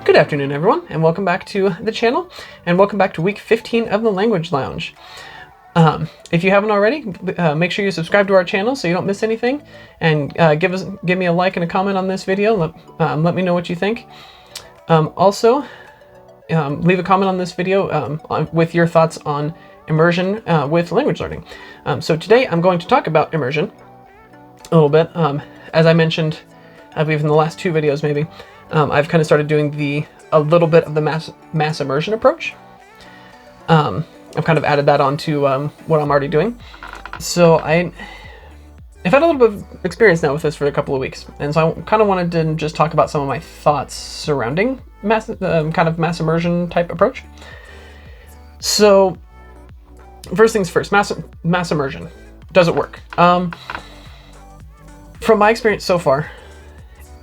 Good afternoon, everyone, and welcome back to the channel, and welcome back to week 15 of the Language Lounge. If you haven't already, make sure you subscribe to our channel so you don't miss anything, and give me a like and a comment on this video. Let me know what you think. Also, leave a comment on this video with your thoughts on immersion with language learning. So today I'm going to talk about immersion a little bit. As I mentioned, I believe in the last two videos maybe, I've kind of started doing a little bit of the mass immersion approach. I've kind of added that onto what I'm already doing. So I've had a little bit of experience now with this for a couple of weeks, and so I kind of wanted to just talk about some of my thoughts surrounding kind of mass immersion type approach. So first things first, mass immersion. Does it work? From my experience so far,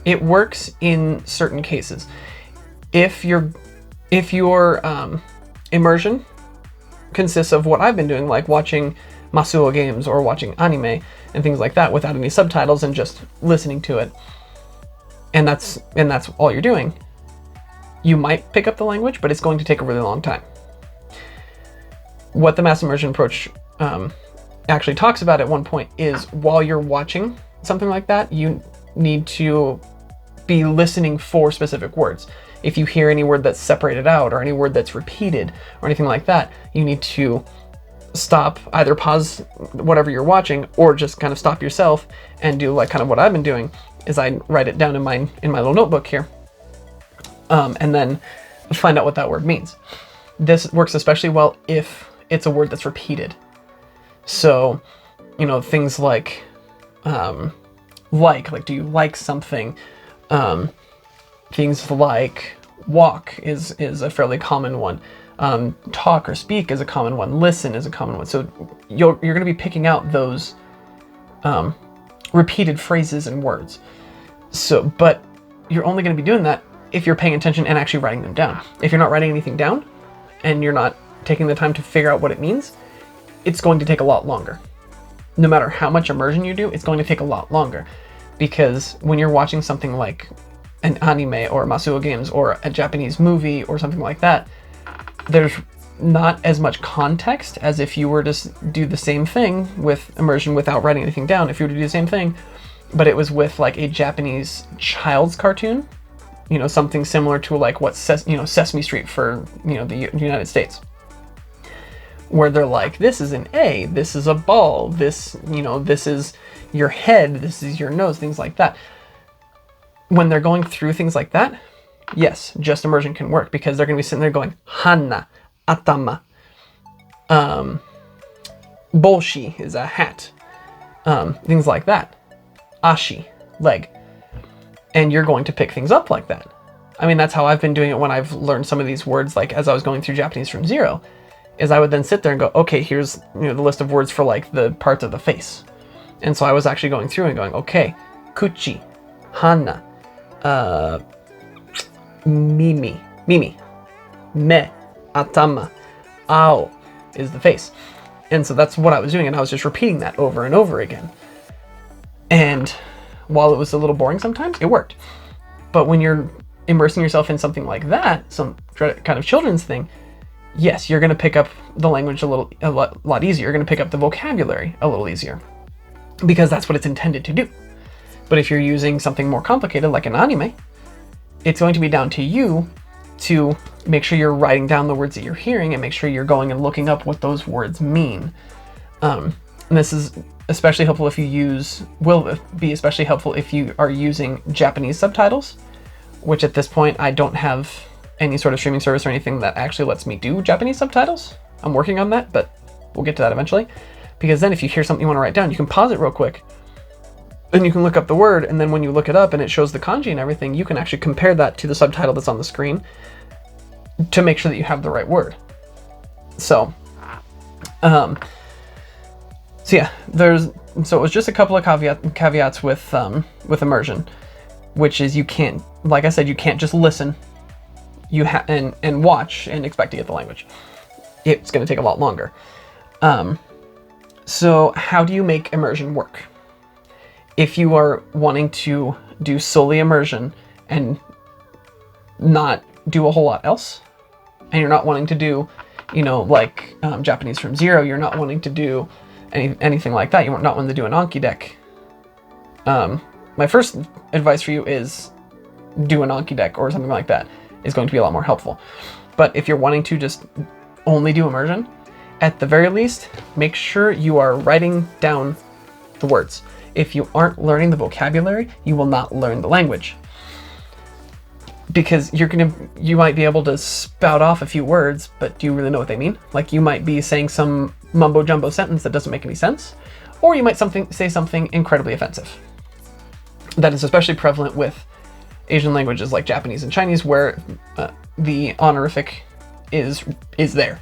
it works in certain cases. If your immersion consists of what I've been doing, like watching Masuo games or watching anime and things like that without any subtitles and just listening to it, and that's all you're doing, you might pick up the language, but it's going to take a really long time. What the mass immersion approach actually talks about at one point is, while you're watching something like that, you need to be listening for specific words. If you hear any word that's separated out or any word that's repeated or anything like that, you need to stop, either pause whatever you're watching or just kind of stop yourself and do like kind of what I've been doing, is I write it down in my little notebook here, and then find out what that word means. This works especially well if it's a word that's repeated. So, things like do you like something? Things like walk is a fairly common one. Talk or speak is a common one. Listen is a common one. So you're going to be picking out those repeated phrases and words. So, but you're only going to be doing that if you're paying attention and actually writing them down. If you're not writing anything down and you're not taking the time to figure out what it means, it's going to take a lot longer. No matter how much immersion you do, it's going to take a lot longer, because when you're watching something like an anime or Masuo games or a Japanese movie or something like that, there's not as much context as if you were to do the same thing with immersion without writing anything down. If you were to do the same thing, but it was with like a Japanese child's cartoon, something similar to like what Sesame Street for the United States, where they're like, this is an A, this is a ball, this is your head, this is your nose, things like that. When they're going through things like that, yes, just immersion can work, because they're going to be sitting there going, hana, atama, bolshi is a hat, things like that, ashi, leg, and you're going to pick things up like that. I mean, that's how I've been doing it when I've learned some of these words, like as I was going through Japanese from zero, is I would then sit there and go, okay, here's the list of words for like the parts of the face. And so I was actually going through and going, okay, kuchi, hana, mimi, me, atama, ao is the face. And so that's what I was doing, and I was just repeating that over and over again. And while it was a little boring sometimes, it worked. But when you're immersing yourself in something like that, some kind of children's thing, yes, you're going to pick up the language a lot easier. You're going to pick up the vocabulary a little easier, because that's what it's intended to do. But if you're using something more complicated like an anime, it's going to be down to you to make sure you're writing down the words that you're hearing and make sure you're going and looking up what those words mean. And this is especially helpful if will be especially helpful if you are using Japanese subtitles, which at this point I don't have any sort of streaming service or anything that actually lets me do Japanese subtitles. I'm working on that, but we'll get to that eventually. Because then if you hear something you want to write down, you can pause it real quick, and you can look up the word, and then when you look it up and it shows the kanji and everything, you can actually compare that to the subtitle that's on the screen to make sure that you have the right word. So yeah, it was just a couple of caveats with immersion, which is you can't, like I said, you can't just listen and watch and expect to get the language. It's going to take a lot longer. So how do you make immersion work? If you are wanting to do solely immersion and not do a whole lot else, and you're not wanting to do, you know, like Japanese from zero, you're not wanting to do anything like that, you're not wanting to do an Anki deck, my first advice for you is do an Anki deck or something like that. Is going to be a lot more helpful. But if you're wanting to just only do immersion, at the very least, make sure you are writing down the words. If you aren't learning the vocabulary, you will not learn the language. Because you might be able to spout off a few words, but do you really know what they mean? Like, you might be saying some mumbo jumbo sentence that doesn't make any sense, or you might say something incredibly offensive. That is especially prevalent with Asian languages like Japanese and Chinese, where the honorific is there.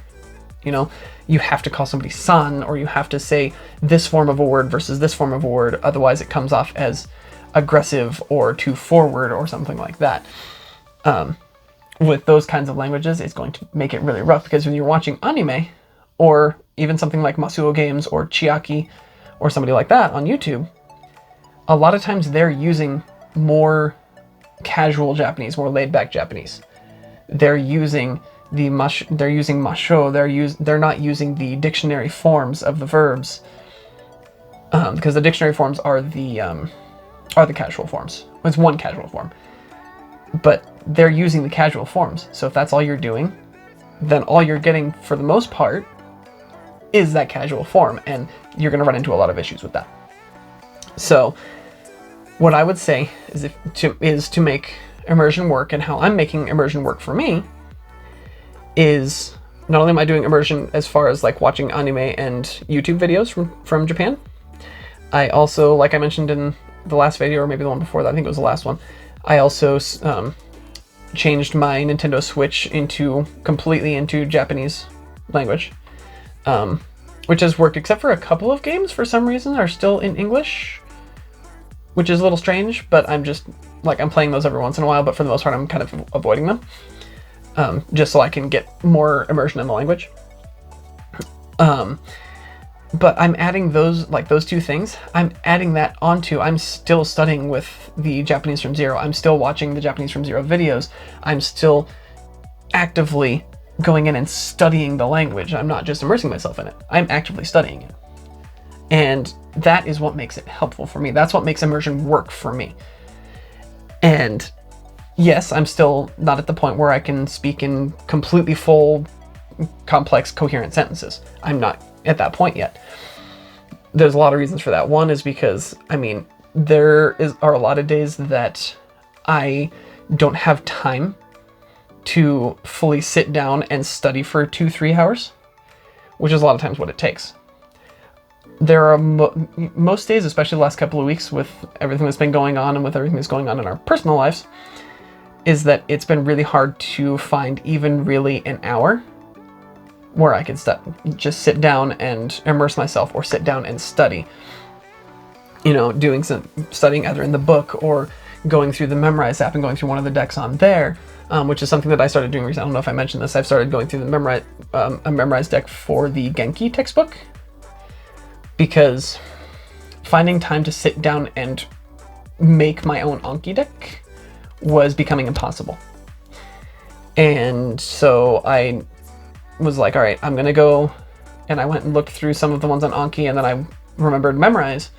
You know, you have to call somebody san, or you have to say this form of a word versus this form of a word, otherwise it comes off as aggressive or too forward or something like that. With those kinds of languages, it's going to make it really rough, because when you're watching anime, or even something like Masuo Games or Chiaki or somebody like that on YouTube, a lot of times they're using more casual Japanese, more laid-back Japanese. They're using they're using masho. They're not using the dictionary forms of the verbs, because the dictionary forms are the casual forms. It's one casual form, but they're using the casual forms. So if that's all you're doing, then all you're getting for the most part is that casual form, and you're going to run into a lot of issues with that. So what I would say is to make immersion work, and how I'm making immersion work for me is, not only am I doing immersion as far as like watching anime and YouTube videos from Japan, I also, like I mentioned in the last video, or maybe the one before that, I think it was the last one, I also changed my Nintendo Switch completely into Japanese language, which has worked, except for a couple of games for some reason are still in English, which is a little strange, but I'm playing those every once in a while, but for the most part I'm kind of avoiding them, just so I can get more immersion in the language. But I'm adding those two things, I'm adding that onto, I'm still studying with the Japanese from zero, I'm still watching the Japanese from zero videos, I'm still actively going in and studying the language. I'm not just immersing myself in it, I'm actively studying it. And that is what makes it helpful for me. That's what makes immersion work for me. And yes, I'm still not at the point where I can speak in completely full, complex, coherent sentences. I'm not at that point yet. There's a lot of reasons for that. One is because, there are a lot of days that I don't have time to fully sit down and study for 2-3 hours, which is a lot of times what it takes. There are most days, especially the last couple of weeks with everything that's been going on and with everything that's going on in our personal lives, is that it's been really hard to find even really an hour where I could just sit down and immerse myself, or sit down and study. You know, doing some studying either in the book or going through the Memorize app and going through one of the decks on there, which is something that I started doing recently. I don't know if I mentioned this. I've started going through the a Memorize deck for the Genki textbook, because finding time to sit down and make my own Anki deck was becoming impossible. And so I was like, all right, I'm gonna go, and I went and looked through some of the ones on Anki, and then I remembered Memorize,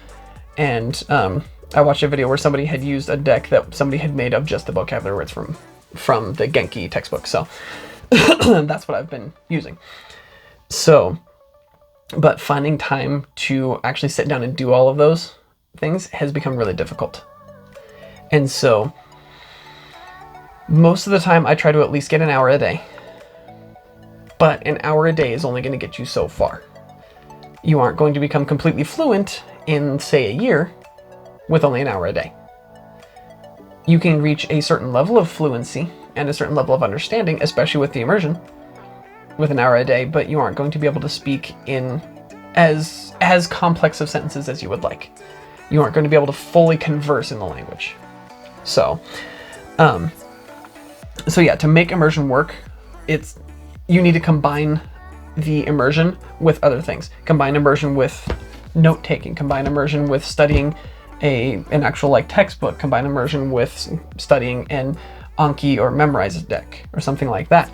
and I watched a video where somebody had used a deck that somebody had made of just the vocabulary words from the Genki textbook. So that's what I've been using. So, but finding time to actually sit down and do all of those things has become really difficult. And so most of the time I try to at least get an hour a day. But an hour a day is only going to get you so far. You aren't going to become completely fluent in, say, a year with only an hour a day. You can reach a certain level of fluency and a certain level of understanding, especially with the immersion, with an hour a day, but you aren't going to be able to speak in as complex of sentences as you would like. You aren't going to be able to fully converse in the language. So yeah, to make immersion work, you need to combine the immersion with other things. Combine immersion with note-taking, combine immersion with studying an actual textbook, combine immersion with studying an Anki or Memorize deck or something like that,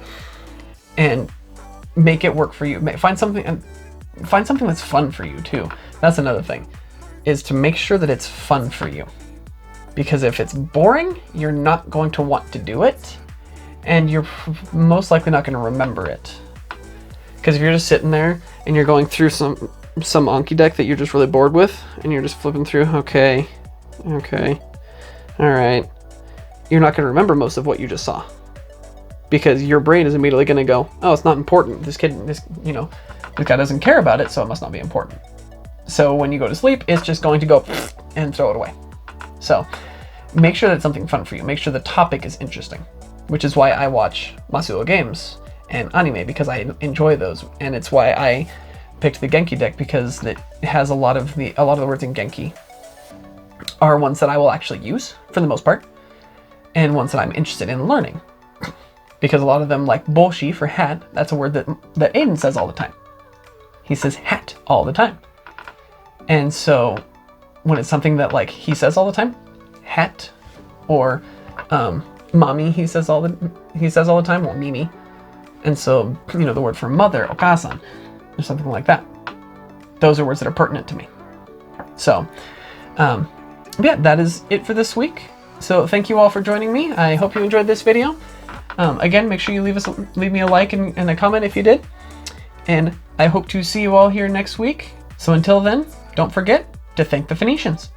and make it work for you. Find something that's fun for you too. That's another thing, is to make sure that it's fun for you. Because if it's boring, you're not going to want to do it, and you're most likely not going to remember it. Because if you're just sitting there and you're going through some Anki deck that you're just really bored with, and you're just flipping through, okay, all right, you're not going to remember most of what you just saw. Because your brain is immediately going to go, oh, it's not important. This guy doesn't care about it, so it must not be important. So when you go to sleep, it's just going to go and throw it away. So make sure that it's something fun for you. Make sure the topic is interesting, which is why I watch Masuo games and anime, because I enjoy those. And it's why I picked the Genki deck, because it has a lot of the words in Genki are ones that I will actually use for the most part, and ones that I'm interested in learning. Because a lot of them, like boshi for hat, that's a word that Aiden says all the time. He says hat all the time. And so when it's something that like he says all the time, hat, or mommy, he says all the time, well, Mimi. And so, the word for mother, okasan, or something like that. Those are words that are pertinent to me. So, yeah, that is it for this week. So thank you all for joining me. I hope you enjoyed this video. Again, make sure you leave me a like and a comment if you did. And I hope to see you all here next week. So until then, don't forget to thank the Phoenicians.